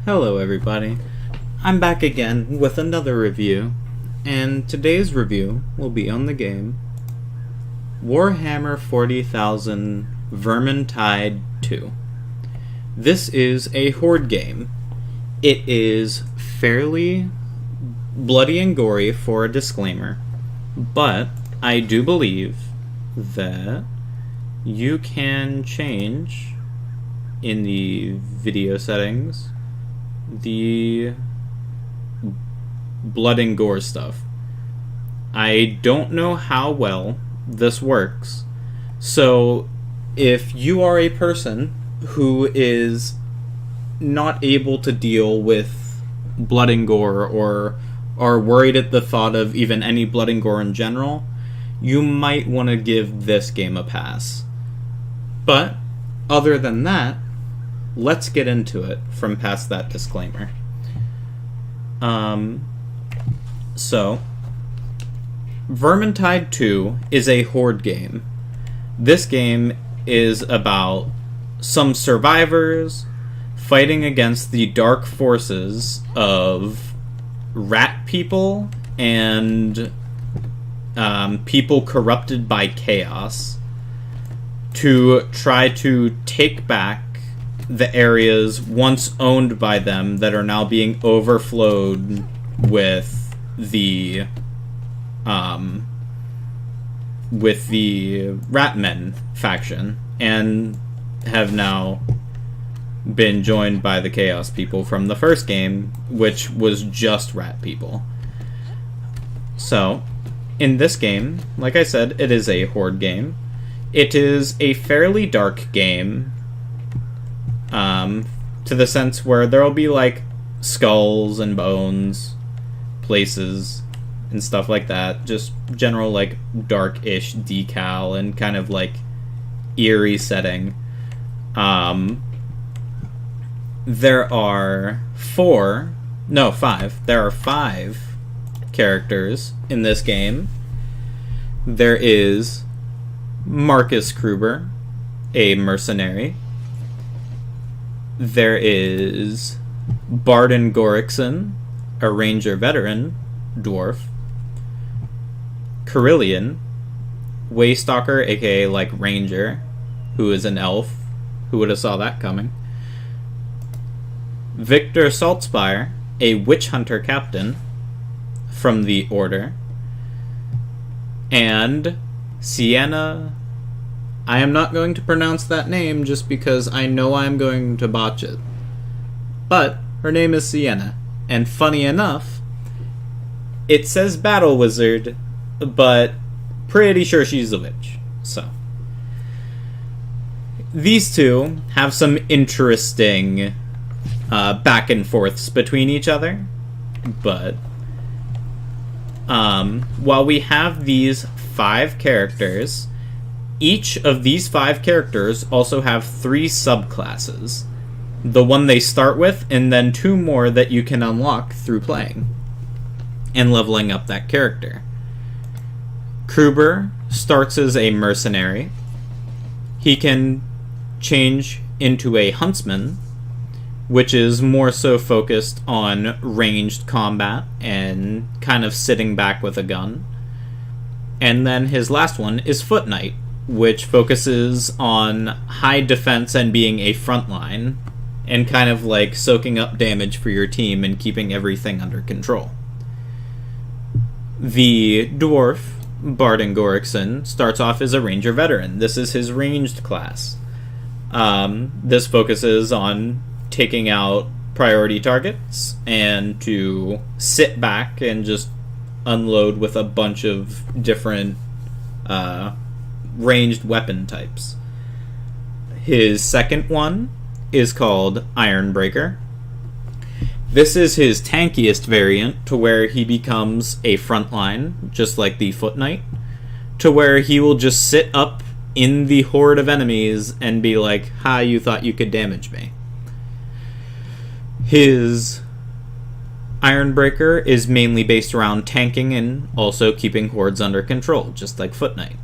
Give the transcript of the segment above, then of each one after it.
Hello everybody, I'm back again with another review, and today's review will be on the game Warhammer 40,000 Vermintide 2. This is a horde game. It is fairly bloody and gory for a disclaimer, but I do believe that you can change in the video settings the blood and gore stuff. I don't know how well this works, so if you are a person who is not able to deal with blood and gore or are worried at the thought of even any blood and gore in general, you might want to give this game a pass. But other than that, let's get into it from past that disclaimer. So, Vermintide 2 is a horde game. This game is about some survivors fighting against the dark forces of rat people and people corrupted by chaos to try to take back the areas once owned by them that are now being overflowed with the Ratmen faction, and have now been joined by the Chaos people from the first game, which was just rat people. So, in this game, like I said, it is a horde game. It is a fairly dark game, to the sense where there will be like skulls and bones places and stuff like that. Just general like dark-ish decal and kind of like eerie setting. There are five characters in this game. There is Marcus Kruber, a mercenary. There is Barden Gorikson, a ranger veteran dwarf. Carillion, Waystalker, aka like ranger, who is an elf. Who would have saw that coming? Victor Saltspire, a witch hunter captain from the Order. And Sienna, I am not going to pronounce that name just because I know I'm going to botch it. But her name is Sienna, and funny enough, it says Battle Wizard, but pretty sure she's a witch. So, these two have some interesting back and forths between each other, but while we have these 5 characters, each of these 5 characters also have 3 subclasses. The one they start with, and then 2 more that you can unlock through playing and leveling up that character. Kruber starts as a mercenary. He can change into a huntsman, which is more so focused on ranged combat and kind of sitting back with a gun. And then his last one is Foot Knight, which focuses on high defense and being a frontline, and kind of like soaking up damage for your team and keeping everything under control. The dwarf, Barden Gorikson, starts off as a ranger veteran. This is his ranged class. This focuses on taking out priority targets and to sit back and just unload with a bunch of different ranged weapon types. His second one is called Ironbreaker. This is his tankiest variant, to where he becomes a frontline, just like the Foot Knight, to where he will just sit up in the horde of enemies and be like, "Ha, you thought you could damage me." His Ironbreaker is mainly based around tanking and also keeping hordes under control, just like Foot Knight.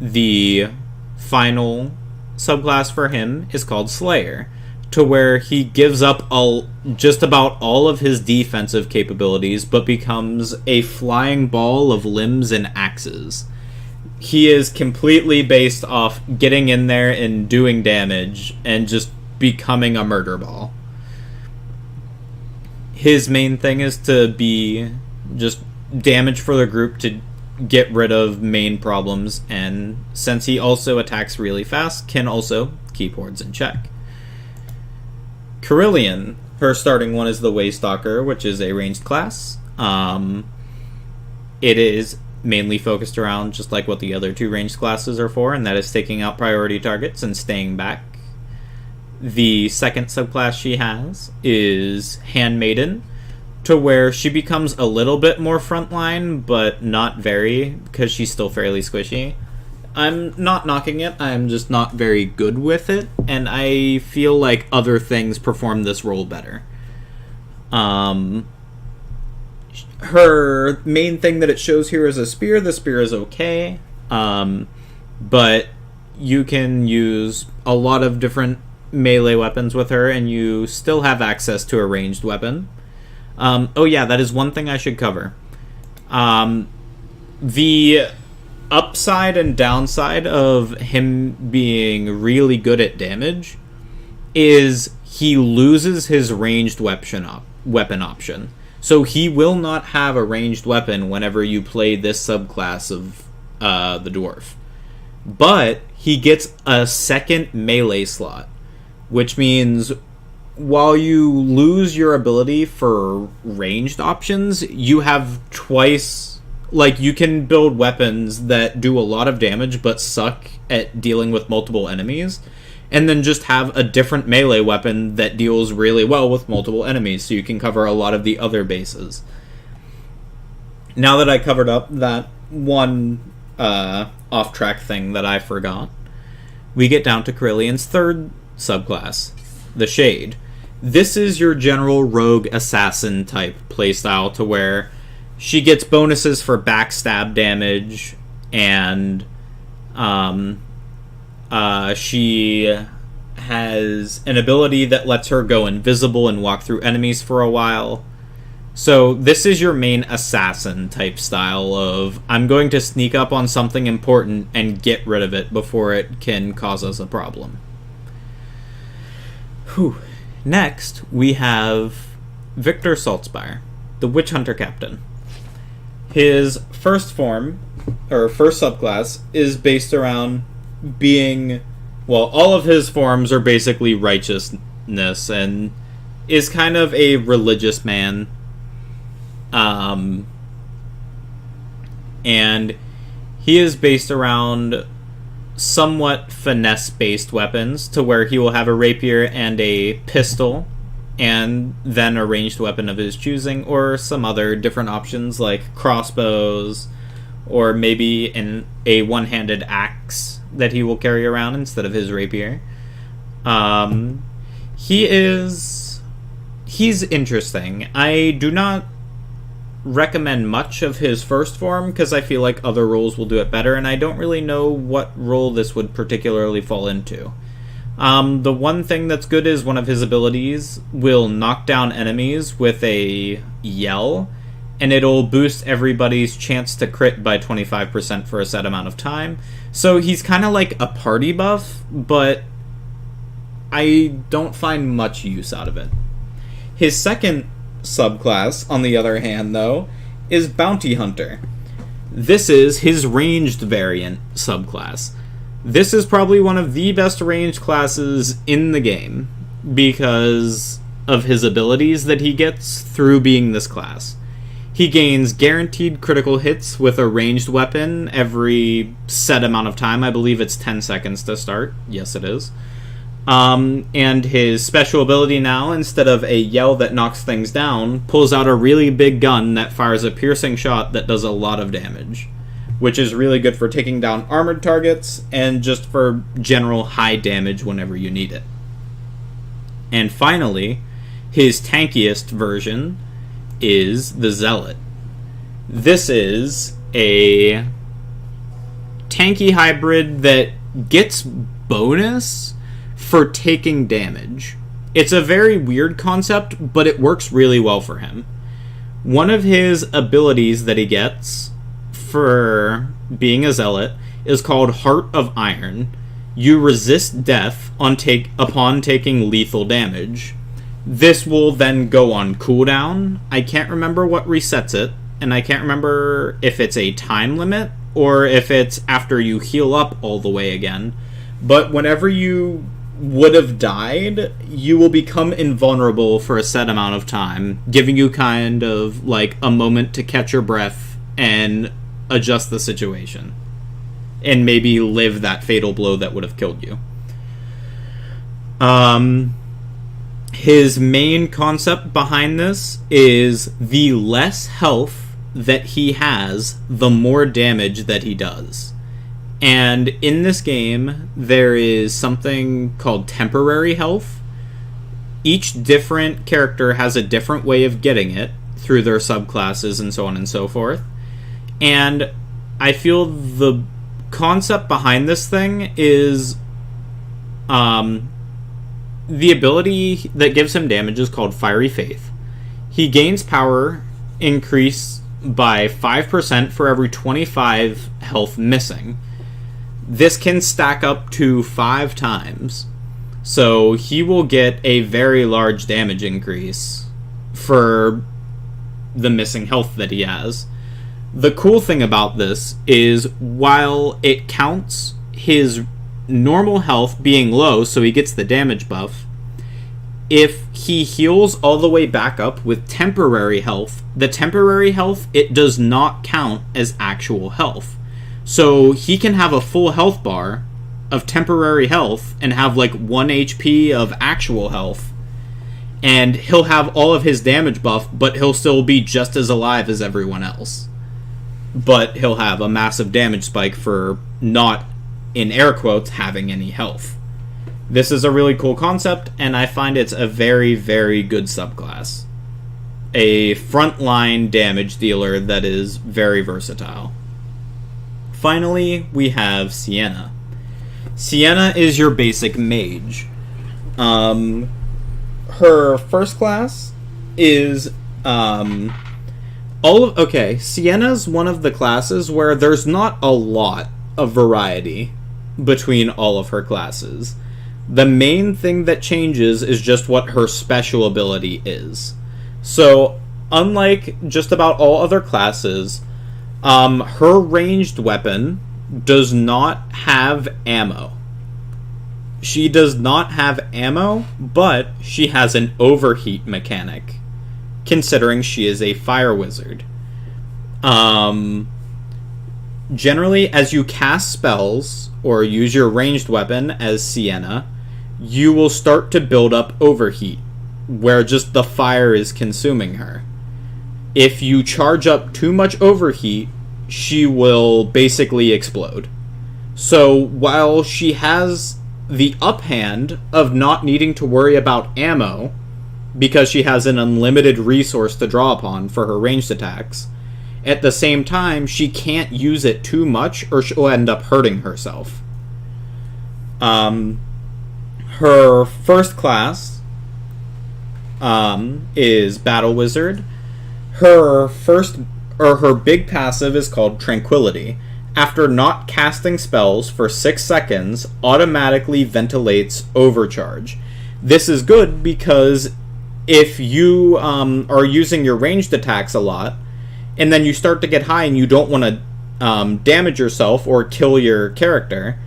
The final subclass for him is called Slayer, to where he gives up just about all of his defensive capabilities, but becomes a flying ball of limbs and axes. He is completely based off getting in there and doing damage and just becoming a murder ball. His main thing is to be just damage for the group to get rid of main problems, and since he also attacks really fast, can also keep hordes in check. Kerillian, her starting one is the Waystalker, which is a ranged class. It is mainly focused around just like what the other two ranged classes are for, and that is taking out priority targets and staying back. The second subclass she has is Handmaiden, to where she becomes a little bit more frontline, but not very, because she's still fairly squishy. I'm not knocking it, I'm just not very good with it, and I feel like other things perform this role better. Her main thing that it shows here is a spear. The spear is okay, but you can use a lot of different melee weapons with her, and you still have access to a ranged weapon. Oh yeah, that is one thing I should cover. The upside and downside of him being really good at damage is he loses his ranged weapon option. So he will not have a ranged weapon whenever you play this subclass of the dwarf. But he gets a second melee slot, which means while you lose your ability for ranged options, you have twice. Like, you can build weapons that do a lot of damage but suck at dealing with multiple enemies, and then just have a different melee weapon that deals really well with multiple enemies, so you can cover a lot of the other bases. Now that I covered up that one off-track thing that I forgot, we get down to Kerillian's third subclass, the Shade. This is your general rogue assassin type playstyle, to where she gets bonuses for backstab damage, and she has an ability that lets her go invisible and walk through enemies for a while. So this is your main assassin type style of, I'm going to sneak up on something important and get rid of it before it can cause us a problem. Whew. Next, we have Victor Saltzpyre, the Witch Hunter Captain. His first form, or first subclass, is based around being, well, all of his forms are basically righteousness, and is kind of a religious man. And he is based around somewhat finesse-based weapons, to where he will have a rapier and a pistol, and then a ranged weapon of his choosing, or some other different options like crossbows, or maybe a one-handed axe that he will carry around instead of his rapier. He's interesting. I do not recommend much of his first form, because I feel like other roles will do it better, and I don't really know what role this would particularly fall into. The one thing that's good is one of his abilities will knock down enemies with a yell, and it'll boost everybody's chance to crit by 25% for a set amount of time. So he's kind of like a party buff, but I don't find much use out of it. His second subclass, on the other hand, though, is Bounty Hunter. This is his ranged variant subclass. This is probably one of the best ranged classes in the game because of his abilities that he gets through being this class. He gains guaranteed critical hits with a ranged weapon every set amount of time. I believe it's 10 seconds to start. Yes, it is. And his special ability now, instead of a yell that knocks things down, pulls out a really big gun that fires a piercing shot that does a lot of damage, which is really good for taking down armored targets and just for general high damage whenever you need it. And finally, his tankiest version is the Zealot. This is a tanky hybrid that gets bonus for taking damage. It's a very weird concept, but it works really well for him. One of his abilities that he gets for being a zealot is called Heart of Iron. You resist death upon taking lethal damage. This will then go on cooldown. I can't remember what resets it, and I can't remember if it's a time limit or if it's after you heal up all the way again. But whenever you would have died, you will become invulnerable for a set amount of time, giving you kind of like a moment to catch your breath and adjust the situation, and maybe live that fatal blow that would have killed you. His main concept behind this is the less health that he has, the more damage that he does. And in this game, there is something called temporary health. Each different character has a different way of getting it through their subclasses and so on and so forth. And I feel the concept behind this thing is the ability that gives him damage is called Fiery Faith. He gains power increase by 5% for every 25 health missing. This can stack up to 5 times. So he will get a very large damage increase for the missing health that he has. The cool thing about this is while it counts his normal health being low, so he gets the damage buff, if he heals all the way back up with temporary health, the temporary health, it does not count as actual health. So he can have a full health bar of temporary health and have like 1 HP of actual health, and he'll have all of his damage buff, but he'll still be just as alive as everyone else. But he'll have a massive damage spike for not, in air quotes, having any health. This is a really cool concept, and I find it's a very, very good subclass. A frontline damage dealer that is very versatile. Finally, we have Sienna. Sienna is your basic mage. Her first class is Sienna's one of the classes where there's not a lot of variety between all of her classes. The main thing that changes is just what her special ability is. So, unlike just about all other classes, her ranged weapon does not have ammo. She does not have ammo, but she has an overheat mechanic, considering she is a fire wizard. Generally, as you cast spells, or use your ranged weapon as Sienna, you will start to build up overheat, where just the fire is consuming her. If you charge up too much overheat, she will basically explode. So while she has the uphand of not needing to worry about ammo, because she has an unlimited resource to draw upon for her ranged attacks, at the same time, she can't use it too much or she'll end up hurting herself. Her first class is Battle Wizard. Her big passive is called Tranquility. After not casting spells for 6 seconds, automatically ventilates Overcharge. This is good because if you are using your ranged attacks a lot, and then you start to get high and you don't want to damage yourself or kill your character,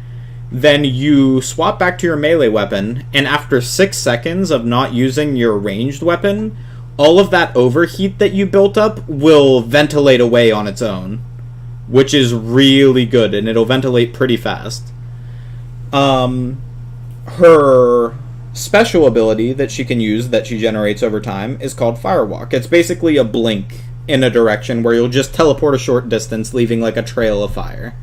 then you swap back to your melee weapon, and after 6 seconds of not using your ranged weapon, all of that overheat that you built up will ventilate away on its own, which is really good, and it'll ventilate pretty fast. Her special ability that she can use that she generates over time is called Firewalk. It's basically a blink in a direction where you'll just teleport a short distance, leaving like a trail of fire.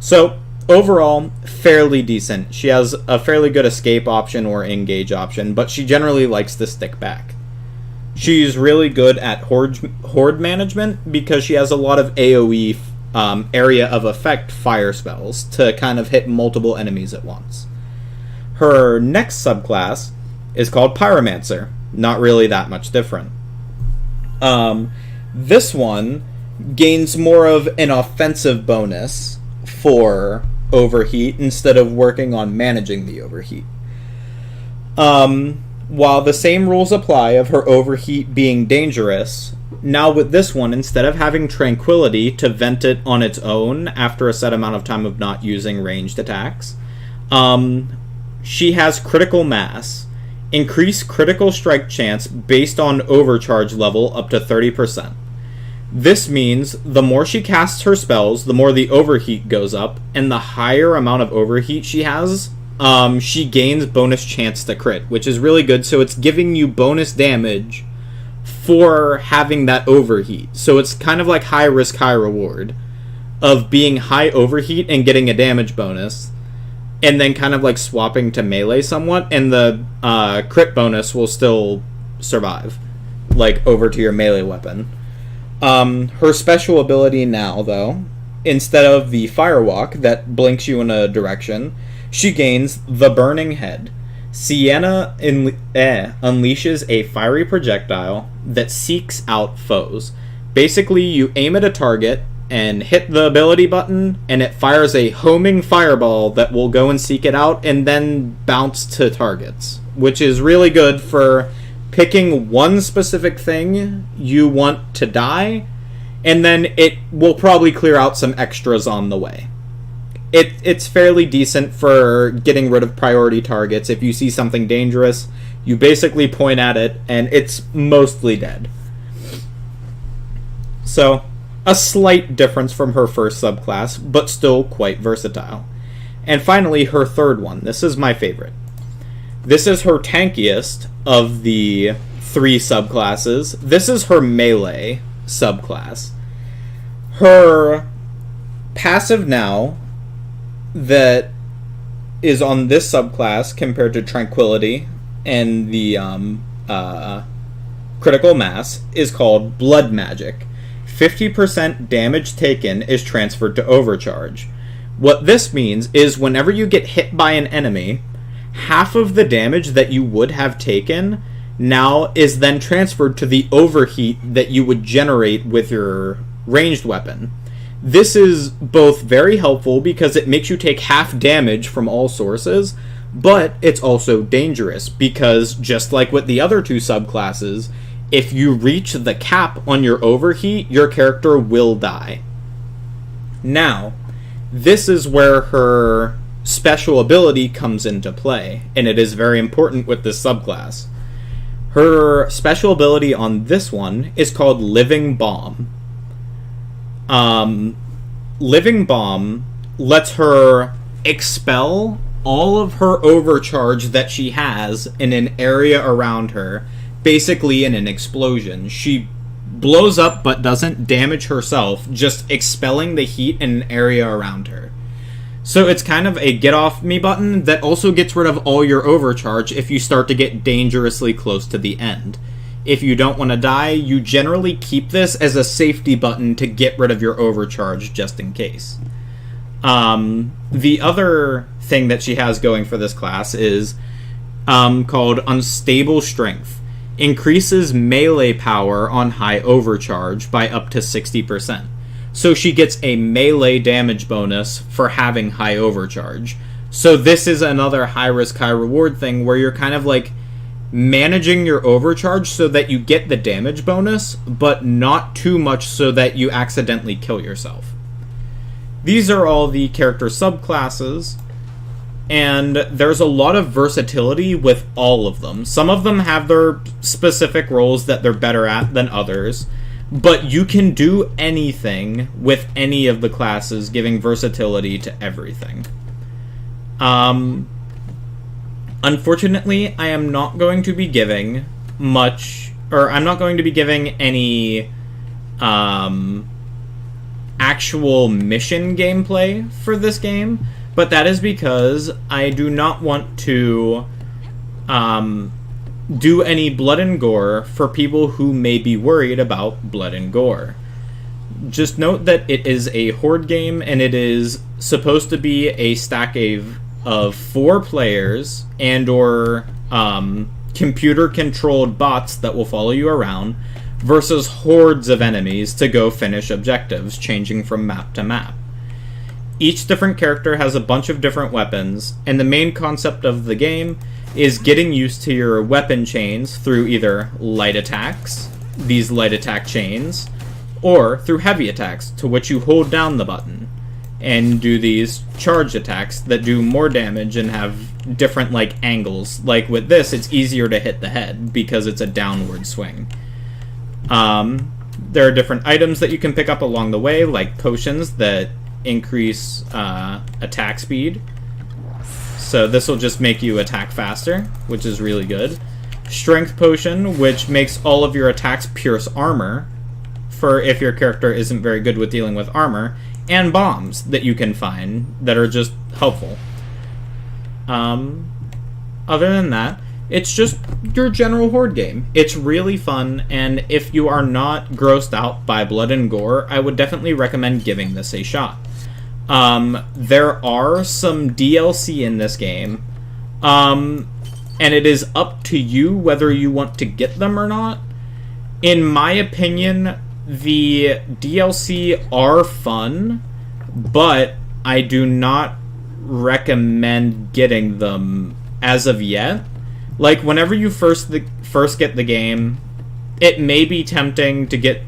So, overall, fairly decent. She has a fairly good escape option or engage option, but she generally likes to stick back. She's really good at hoard management because she has a lot of AoE area of effect fire spells to kind of hit multiple enemies at once. Her next subclass is called Pyromancer. Not really that much different. This one gains more of an offensive bonus for overheat instead of working on managing the overheat. While the same rules apply of her overheat being dangerous, now with this one, instead of having Tranquility to vent it on its own after a set amount of time of not using ranged attacks, she has Critical Mass. Increase critical strike chance based on overcharge level up to 30%. This means the more she casts her spells, the more the overheat goes up, and the higher amount of overheat she has, she gains bonus chance to crit, which is really good. So it's giving you bonus damage for having that overheat. So it's kind of like high risk, high reward of being high overheat and getting a damage bonus, and then kind of like swapping to melee somewhat, and the crit bonus will still survive, like over to your melee weapon. Her special ability now, though, instead of the Firewalk that blinks you in a direction, she gains the Burning Head. Sienna unleashes a fiery projectile that seeks out foes. Basically, you aim at a target and hit the ability button, and it fires a homing fireball that will go and seek it out and then bounce to targets, which is really good for picking one specific thing you want to die, and then it will probably clear out some extras on the way. It's fairly decent for getting rid of priority targets. If you see something dangerous, you basically point at it, and it's mostly dead. So, a slight difference from her first subclass, but still quite versatile. And finally, her third one. This is my favorite. This is her tankiest of the 3 subclasses. This is her melee subclass. Her passive now that is on this subclass compared to Tranquility and the Critical Mass is called Blood Magic. 50% damage taken is transferred to Overcharge. What this means is whenever you get hit by an enemy, half of the damage that you would have taken now is then transferred to the overheat that you would generate with your ranged weapon. This is both very helpful because it makes you take half damage from all sources, but it's also dangerous because, just like with the other 2 subclasses, if you reach the cap on your overheat, your character will die. Now, this is where her special ability comes into play, and it is very important with this subclass. Her special ability on this one is called Living Bomb. Living Bomb lets her expel all of her overcharge that she has in an area around her, basically in an explosion. She blows up but doesn't damage herself, just expelling the heat in an area around her. So it's kind of a get off me button that also gets rid of all your overcharge if you start to get dangerously close to the end. If you don't want to die, you generally keep this as a safety button to get rid of your overcharge just in case. The other thing that she has going for this class is called Unstable Strength. Increases melee power on high overcharge by up to 60%. So she gets a melee damage bonus for having high overcharge. So this is another high risk, high reward thing where you're kind of like managing your overcharge so that you get the damage bonus, but not too much so that you accidentally kill yourself. These are all the character subclasses, and there's a lot of versatility with all of them. Some of them have their specific roles that they're better at than others, but you can do anything with any of the classes, giving versatility to everything. Unfortunately, I am not going to be giving much, or I'm not going to be giving any actual mission gameplay for this game, but that is because I do not want to do any blood and gore for people who may be worried about blood and gore. Just note that it is a horde game, and it is supposed to be a stack of 4 players and or computer-controlled bots that will follow you around, versus hordes of enemies to go finish objectives, changing from map to map. Each different character has a bunch of different weapons, and the main concept of the game is getting used to your weapon chains through either light attacks, these light attack chains, or through heavy attacks, to which you hold down the button and do these charge attacks that do more damage and have different angles. Like with this, it's easier to hit the head because it's a downward swing. There are different items that you can pick up along the way, like potions that increase attack speed. So this will just make you attack faster, which is really good. Strength potion, which makes all of your attacks pierce armor, for if your character isn't very good with dealing with armor. And bombs that you can find that are just helpful. Other than that, it's just your general horde game. It's really fun, and if you are not grossed out by blood and gore, I would definitely recommend giving this a shot. There are some DLC in this game, and it is up to you whether you want to get them or not. In my opinion, the DLC are fun, but I do not recommend getting them as of yet. Like, whenever you first get the game, it may be tempting to get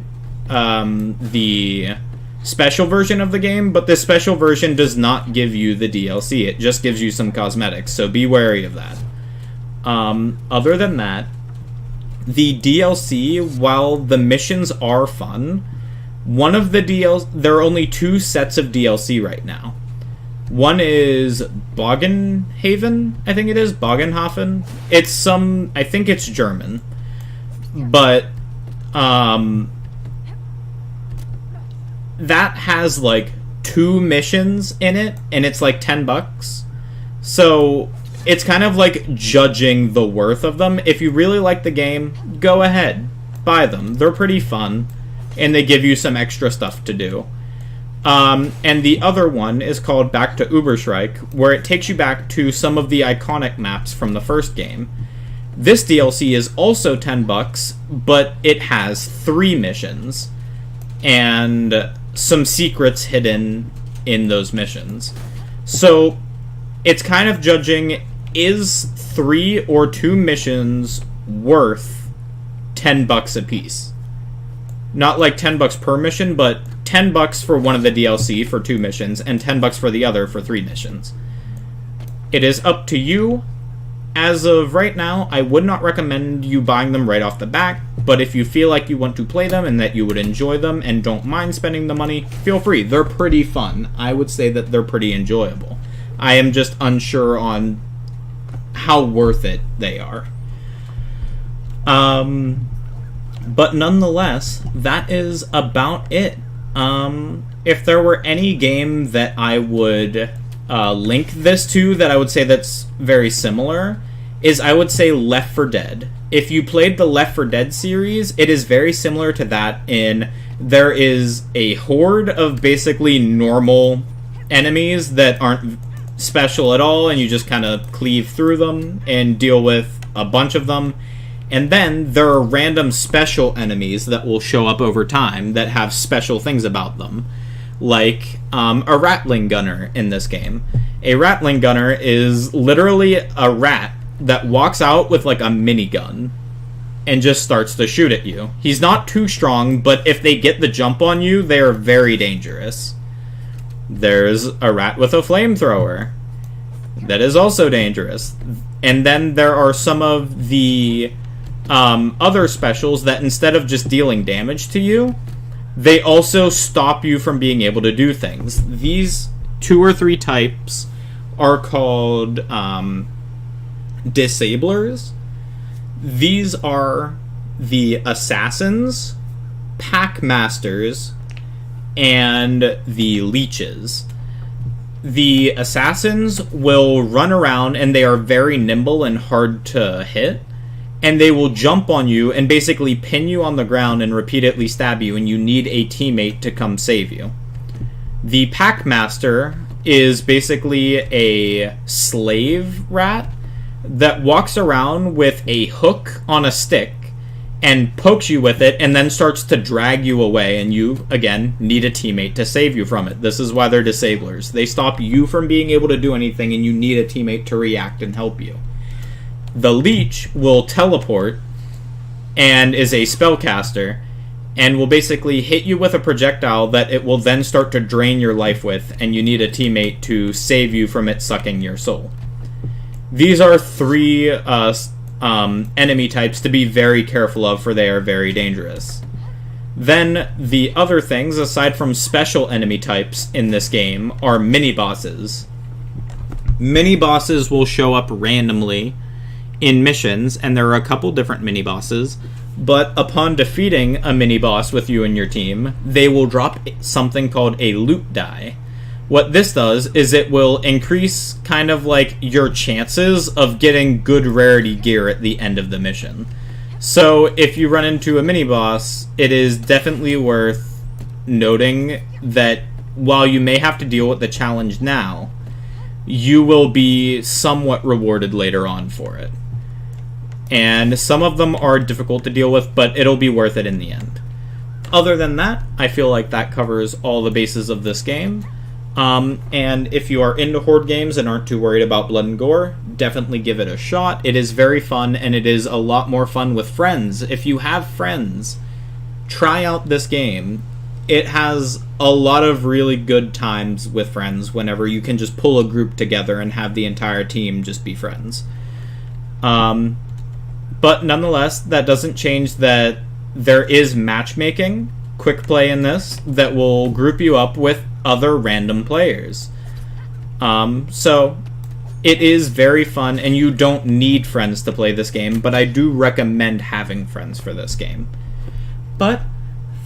the special version of the game, but the special version does not give you the DLC. It just gives you some cosmetics, so be wary of that. Other than that, the DLC, while the missions are fun, there are only 2 sets of DLC right now. One is Bogenhaven, I think it is, Bogenhafen. I think it's German. But, that has, 2 missions in it, and it's, $10. So it's kind of judging the worth of them. If you really like the game, go ahead, buy them. They're pretty fun, and they give you some extra stuff to do. And the other one is called Back to Uberschreik, where it takes you back to some of the iconic maps from the first game. This DLC is also $10, but it has 3 missions, and some secrets hidden in those missions. So it's kind of judging, is 3 or 2 missions worth $10 a piece? Not $10 per mission, but $10 for one of the DLC for 2 missions, and $10 for the other for 3 missions. It is up to you. As of right now, I would not recommend you buying them right off the bat, but if you feel like you want to play them and that you would enjoy them and don't mind spending the money, feel free. They're pretty fun. I would say that they're pretty enjoyable. I am just unsure on how worth it they are. But nonetheless, that is about it. If there were any game that I would link this to that I would say that's very similar, is I would say Left 4 Dead. If you played the Left 4 Dead series, it is very similar to that in there is a horde of basically normal enemies that aren't special at all, and you just kind of cleave through them and deal with a bunch of them. And then there are random special enemies that will show up over time that have special things about them. Like a Ratling Gunner in this game. A Ratling Gunner is literally a rat that walks out with a minigun and just starts to shoot at you. He's not too strong, but if they get the jump on you, they are very dangerous. There's a rat with a flamethrower that is also dangerous. And then there are some of the other specials that instead of just dealing damage to you, they also stop you from being able to do things. These 2 or 3 types are called disablers. These are the assassins, pack masters, and the leeches. The assassins will run around, and they are very nimble and hard to hit. And they will jump on you and basically pin you on the ground and repeatedly stab you, and you need a teammate to come save you. The Packmaster is basically a slave rat that walks around with a hook on a stick and pokes you with it and then starts to drag you away, and you, again, need a teammate to save you from it. This is why they're disablers. They stop you from being able to do anything, and you need a teammate to react and help you. The leech will teleport and is a spellcaster and will basically hit you with a projectile that it will then start to drain your life with, and you need a teammate to save you from it sucking your soul. These are three enemy types to be very careful of, for they are very dangerous. Then the other things, aside from special enemy types in this game, are mini-bosses. Mini-bosses will show up randomly in missions, and there are a couple different mini-bosses, but upon defeating a mini-boss with you and your team, they will drop something called a loot die. What this does is it will increase kind of like your chances of getting good rarity gear at the end of the mission. So if you run into a mini-boss, it is definitely worth noting that while you may have to deal with the challenge now, you will be somewhat rewarded later on for it. And some of them are difficult to deal with, but it'll be worth it in the end. Other than that, I feel like that covers all the bases of this game. And if you are into horde games and aren't too worried about blood and gore, definitely give it a shot. It is very fun, and it is a lot more fun with friends. If you have friends, try out this game. It has a lot of really good times with friends whenever you can just pull a group together and have the entire team just be friends. But nonetheless, that doesn't change that there is matchmaking, quick play in this, that will group you up with other random players. So it is very fun, and you don't need friends to play this game, but I do recommend having friends for this game. But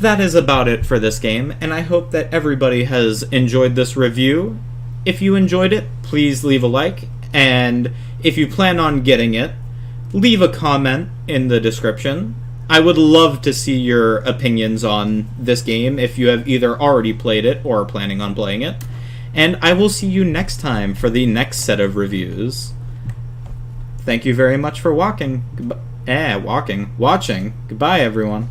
that is about it for this game, and I hope that everybody has enjoyed this review. If you enjoyed it, please leave a like, and if you plan on getting it, leave a comment in the description. I would love to see your opinions on this game if you have either already played it or are planning on playing it. And I will see you next time for the next set of reviews. Thank you very much for watching. Goodbye, everyone.